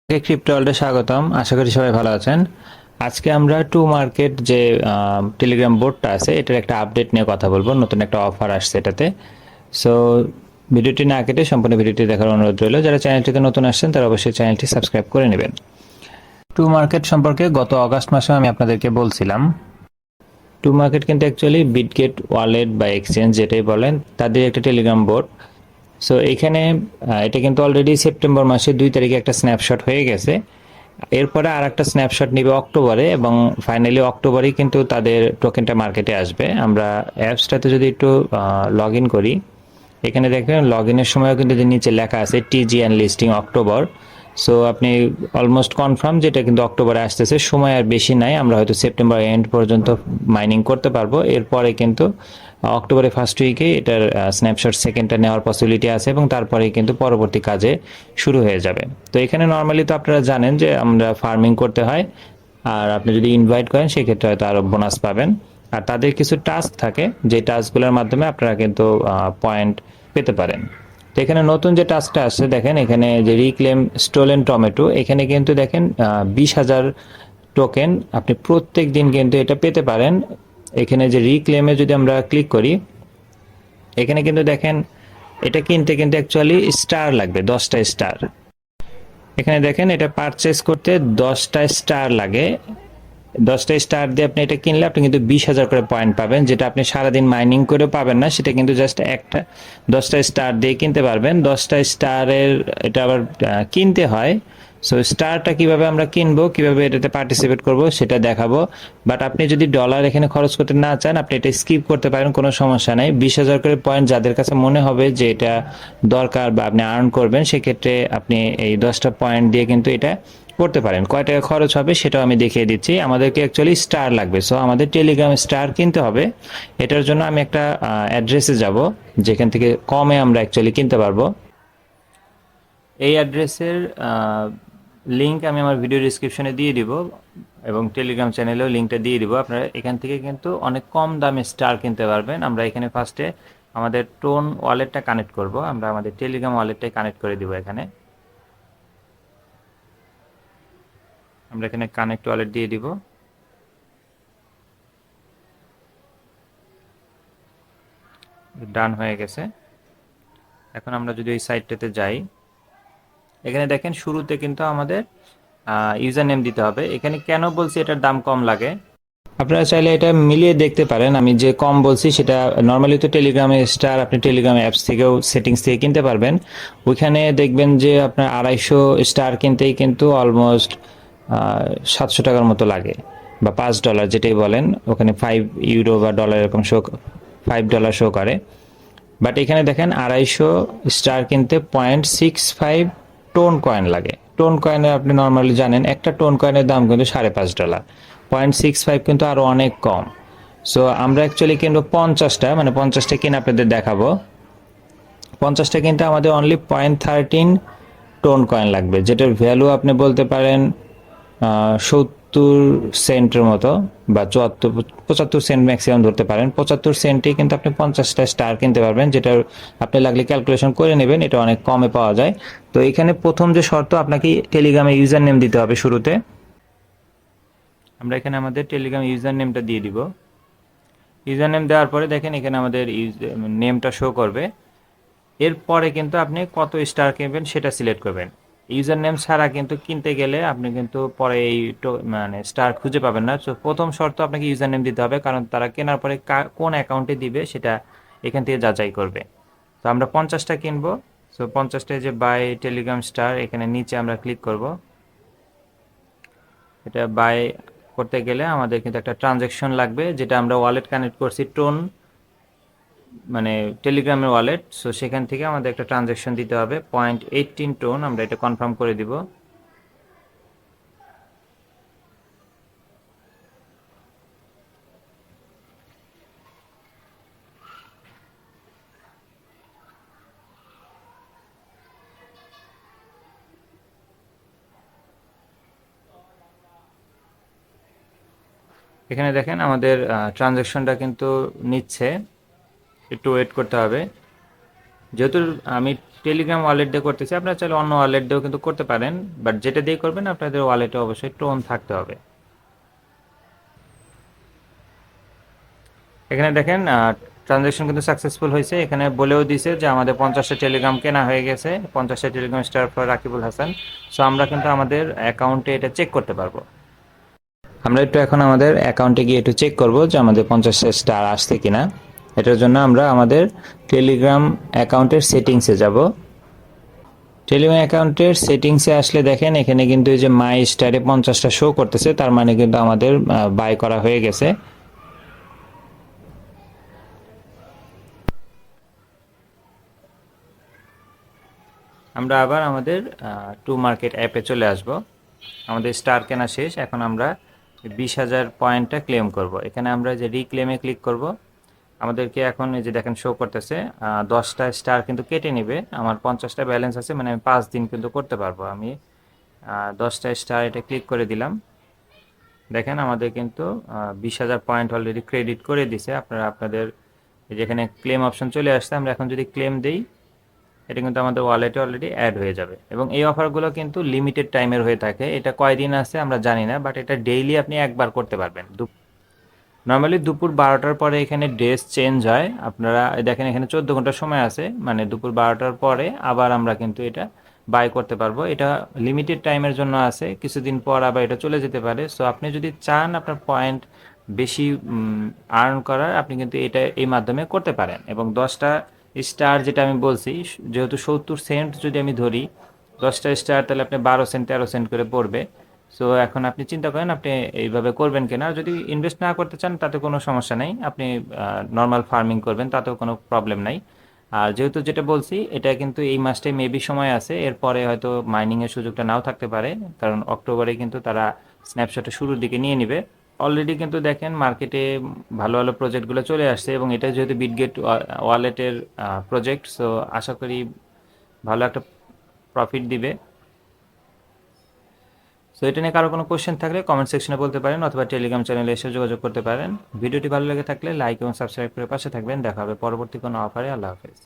Crypto ওয়ার্ল্ডে স্বাগতম। আশা করি সবাই ভালো আছেন। আজকে আমরা টু মার্কেট যে টেলিগ্রাম বোর্ডটা আছে এটার একটা আপডেট নিয়ে কথা বলবো। নতুন একটা অফার আসছে এটাতে। সো ভিডিওটি না কেটে সম্পূর্ণ ভিডিওটি দেখার অনুরোধ রইল। যারা চ্যানেলটিতে নতুন আসছেন তারা অবশ্যই চ্যানেলটি সাবস্ক্রাইব করে নেবেন। টু মার্কেট সম্পর্কে গত অগাস্ট মাসে আমি আপনাদেরকে বলছিলাম। টু মার্কেট কিন্তু অ্যাকচুয়ালি বিটগেট ওয়ালেট বা এক্সচেঞ্জ যেটাই বলেন তাদের একটা টেলিগ্রাম বোর্ড। সো এখানে এটা কিন্তু অলরেডি সেপ্টেম্বর মাসে 2 তারিখে একটা স্ন্যাপশট হয়ে গেছে। এরপরে আর একটা স্ন্যাপশট নিবে অক্টোবরে এবং ফাইনালি অক্টোবরেই কিন্তু তাদের টোকেনটা মার্কেটে আসবে। আমরা অ্যাপসটাতে যদি একটু লগ ইন করি, এখানে দেখবেন লগ ইনের সময়ও কিন্তু যে নিচে লেখা আছে টিজিএন লিস্টিং অক্টোবর। সো আপনি অলমোস্ট কনফার্ম যেটা কিন্তু অক্টোবরে আসতেছে। সময় আর বেশি নাই, আমরা হয়তো সেপ্টেম্বর এন্ড পর্যন্ত মাইনিং করতে পারবো। এরপরে কিন্তু অক্টোবরের ফার্স্ট উইকে এটার স্ন্যাপশট সেকেন্ডটা নেওয়ার পসিবিলিটি আছে এবং তারপরে কিন্তু পরবর্তী কাজে শুরু হয়ে যাবে। তো এখানে নর্মালি তো আপনারা জানেন যে আমরা ফার্মিং করতে হয়, আর আপনি যদি ইনভাইট করেন সেক্ষেত্রে হয়তো আরও বোনাস পাবেন। আর তাদের কিছু টাস্ক থাকে, যে টাস্কগুলোর মাধ্যমে আপনারা কিন্তু পয়েন্ট পেতে পারেন। তো এখানে নতুন যে টাস্কটা আসছে দেখেন, এখানে যে রিক্লেম স্টোলেন টমেটো, এখানে কিন্তু দেখেন 20,000 টোকেন আপনি প্রত্যেক দিন কিন্তু এটা পেতে পারেন। এখানে যে রিক্লেমে যদি আমরা ক্লিক করি, এখানে কিন্তু দেখেন এটা কিনতে কিন্তু অ্যাকচুয়ালি স্টার লাগবে, 10টা স্টার। এখানে দেখেন এটা পারচেস করতে 10টা স্টার লাগে। 10টা স্টার দিয়ে আপনি এটা কিনলে আপনি কিন্তু 20,000 করে পয়েন্ট পাবেন, যেটা আপনি সারাদিন মাইনিং করেও পাবেন না। সেটা কিন্তু জাস্ট একটা 10টা স্টার দিয়ে কিনতে পারবেন। 10টা স্টারের এটা আবার কিনতে হয়। সো স্টারটা কিভাবে আমরা কিনবো, কিভাবে এটাতে পার্টিসিপেট করব সেটা দেখাবো। বাট আপনি যদি ডলার এখানে খরচ করতে না চান, আপনি এটা স্কিপ করতে পারেন, কোনো সমস্যা নাই। 20,000 করে পয়েন্ট যাদের কাছে মনে হবে যে এটা দরকার বা আপনি আর্ন করবেন, সেক্ষেত্রে আপনি এই 10টা পয়েন্ট দিয়ে কিন্তু এটা করতে পারেন। কয় টাকা খরচ হবে সেটাও আমি দেখিয়ে দিচ্ছি। আমাদেরকে অ্যাকচুয়ালি স্টার লাগবে, সো আমাদের টেলিগ্রাম স্টার কিনতে হবে। এটার জন্য আমি একটা অ্যাড্রেসে যাব, যেখান থেকে কমে আমরা অ্যাকচুয়ালি কিনতে পারবো। এই অ্যাড্রেসের লিঙ্ক আমি আমার ভিডিও ডিসক্রিপশনে দিয়ে দিব এবং টেলিগ্রাম চ্যানেলেও লিঙ্কটা দিয়ে দিব। আপনারা এখান থেকে কিন্তু অনেক কম দামে স্টার কিনতে পারবেন। আমরা এখানে ফার্স্টে আমাদের টোন ওয়ালেটটা কানেক্ট করব। আমরা আমাদের টেলিগ্রাম ওয়ালেটটাই কানেক্ট করে দিব। এখানে আমরা এখানে কানেক্ট ওয়ালেট দিয়ে দিব। ডান হয়ে গেছে। এখন আমরা যদি এই সাইটটাতে যাই, এখানে দেখেন শুরুতে কিন্তু আমাদের ইউজার নেম দিতে হবে। এখানে কেন বলছি এটার দাম কম লাগে, আপনারা চাইলে এটা মিলিয়ে দেখতে পারেন। আমি যে কম বলছি সেটা নর্মালি তো টেলিগ্রামে স্টার আপনি টেলিগ্রাম অ্যাপস থেকেও সেটিংস থেকে কিনতে পারবেন। ওইখানে দেখবেন যে আপনার 250 স্টার কিনতেই কিন্তু অলমোস্ট 700 টাকার মতো লাগে, বা $5 যেটাই বলেন। ওখানে 5 ইউরো বা ডলার এরকম $5 শো করে। বাট এখানে দেখেন 250 স্টার কিনতে 0.65 টোন কয়েন লাগে। টোন কয়েনের আপনি নর্মালি জানেন একটা টোন কয়েনের দাম কিন্তু $5.5। 0.65 কিন্তু আরো অনেক কম। সো আমরা অ্যাকচুয়ালি কিনবো 50টা, মানে 50টা কিনে আপনাদের দেখাবো। 50টা কিনতে আমাদের অনলি 0.13 টোন কয়েন লাগবে, যেটার ভ্যালু আপনি বলতে পারেন 70 সেন্টের মতো, বা 75 সেন্ট ম্যাক্সিমাম ধরতে পারেন। 75 সেন্টে কিন্তু আপনি 50টা স্টার কিনতে পারবেন, যেটা আপনি লাগলে ক্যালকুলেশন করে নেবেন, এটা অনেক কমে পাওয়া যায়। তো এখানে প্রথম যে শর্ত, আপনাকে টেলিগ্রামে ইউজার নেম দিতে হবে শুরুতে। আমরা এখানে আমাদের টেলিগ্রাম ইউজার নেমটা দিয়ে দিব। ইউজার নেম দেওয়ার পরে দেখেন এখানে আমাদের নেমটা শো করবে। এরপরে কিন্তু আপনি কত স্টার কিনবেন সেটা সিলেক্ট করবেন। ইউজার নেম ছাড়া কিন্তু কিনতে গেলে আপনি কিন্তু পরে এই মানে স্টার খুঁজে পাবেন না। তো প্রথম শর্ত আপনাকে ইউজার নেম দিতে হবে, কারণ তারা কেনার পরে কোন অ্যাকাউন্টে দিবে সেটা এখান থেকে যাচাই করবে। তো আমরা 50টা কিনবো। সো 50টায় যে বাই টেলিগ্রাম স্টার, এখানে নিচে আমরা ক্লিক করব। এটা বাই করতে গেলে আমাদের কিন্তু একটা ট্রানজ্যাকশন লাগবে, যেটা আমরা ওয়ালেট কানেক্ট করছি টোন, মানে টেলিগ্রামের ওয়ালেট। সো সেখান থেকে আমাদের একটা ট্রানজ্যাকশন দিতে হবে 0.18 টোন। আমরা এটা কনফার্ম করে দিব। এখানে দেখেন আমাদের ট্রানজ্যাকশনটা কিন্তু নিচ্ছে, একটু ওয়েট করতে হবে। যেহেতু আমি টেলিগ্রাম ওয়ালেট দিয়ে করতেছি, আপনারা চাইলে অন্য ওয়ালেট দিয়েও কিন্তু করতে পারেন, বাট যেটা দিয়ে করবেন আপনাদের ওয়ালেটে অবশ্যই টোন থাকতে হবে। এখানে দেখেন ট্রানজ্যাকশন কিন্তু সাকসেসফুল হয়েছে, এখানে বলেও দিছে যে আমাদের 50টা টেলিগ্রাম কেনা হয়ে গেছে, 50টা telegram star for Rakibul Hasan. So আমরা কিন্তু আমাদের অ্যাকাউন্টে এটা চেক করতে পারবো। আমরা একটু এখন আমাদের অ্যাকাউন্টে গিয়ে একটু চেক করব যে আমাদের 50টা স্টার আসছে কিনা। এটার জন্য আমরা আমাদের টেলিগ্রাম অ্যাকাউন্টের সেটিংসে যাব। টেলিগ্রাম অ্যাকাউন্টের সেটিংসে আসলে দেখেন এখানে কিন্তু এই যে মাই স্টারে 50টা শো করতেছে, তার মানে কিন্তু আমাদের বাই করা হয়ে গেছে। আমরা আবার আমাদের টু মার্কেট অ্যাপে চলে আসব। আমাদের স্টার কেনা শেষ, এখন আমরা 20,000 পয়েন্টটা ক্লেম করব। এখানে আমরা যে রিক্লেমে ক্লিক করব, আমাদেরকে এখন এই যে দেখেন শো করতেছে 10টা স্টার কিন্তু কেটে নেবে। আমার 50টা ব্যালেন্স আছে, মানে আমি 5 দিন কিন্তু করতে পারবো। আমি 10টা স্টার এটা ক্লিক করে দিলাম। দেখেন আমাদের কিন্তু 20,000 পয়েন্ট অলরেডি ক্রেডিট করে দিছে। আপনারা আপনাদের যেখানে ক্লেম অপশন চলে আসছে, আমরা এখন যদি ক্লেম দেই এটা কিন্তু আমাদের ওয়ালেটে অলরেডি অ্যাড হয়ে যাবে। এবং এই অফারগুলো কিন্তু লিমিটেড টাইমের হয়ে থাকে, এটা কয়দিন আছে আমরা জানি না, বাট এটা ডেইলি আপনি একবার করতে পারবেন। নর্মালি দুপুর 12টার পরে এখানে ড্রেস চেঞ্জ হয়। আপনারা দেখেন এখানে 14 ঘন্টা সময় আছে, মানে দুপুর 12টার পরে আবার আমরা কিন্তু এটা বাই করতে পারবো। এটা লিমিটেড টাইমের জন্য আছে, কিছুদিন পর আবার এটা চলে যেতে পারে। সো আপনি যদি চান আপনার পয়েন্ট বেশি আর্ন করার, আপনি কিন্তু এটা এই মাধ্যমে করতে পারেন। এবং 10টা স্টার যেটা আমি বলছি, যেহেতু 70 সেন্ট যদি আমি ধরি, 10টা স্টার তাহলে আপনি 12 সেন্ট 13 সেন্ট করে পড়বে। সো এখন আপনি চিন্তা করেন আপনি এইভাবে করবেন কিনা। যদি ইনভেস্ট না করতে চান তাতে কোনো সমস্যা নেই, আপনি নর্মাল ফার্মিং করবেন, তাতেও কোনো প্রবলেম নাই। আর যেহেতু যেটা বলছি এটা কিন্তু এই মাসটাই মেবি সময় আছে, এরপরে হয়তো মাইনিংয়ের সুযোগটা নাও থাকতে পারে, কারণ অক্টোবরে কিন্তু তারা স্ন্যাপশটে শুরুর দিকে নিয়ে নিবে। অলরেডি কিন্তু দেখেন মার্কেটে ভালো ভালো প্রজেক্টগুলো চলে আসছে, এবং এটা যেহেতু বিটগেট ওয়ালেটের প্রজেক্ট, সো আশা করি ভালো একটা প্রফিট দিবে। সো এটা নিয়ে কারো কোনো কোশ্চেন থাকলে কমেন্ট সেকশনে বলতে পারেন, অথবা টেলিগ্রাম চ্যানেলে এসে যোগাযোগ করতে পারেন। ভিডিওটি ভালো লেগে থাকলে লাইক এবং সাবস্ক্রাইব করে পাশে থাকবেন। দেখা হবে পরবর্তী কোনো অফারে। আল্লাহ হাফেজ।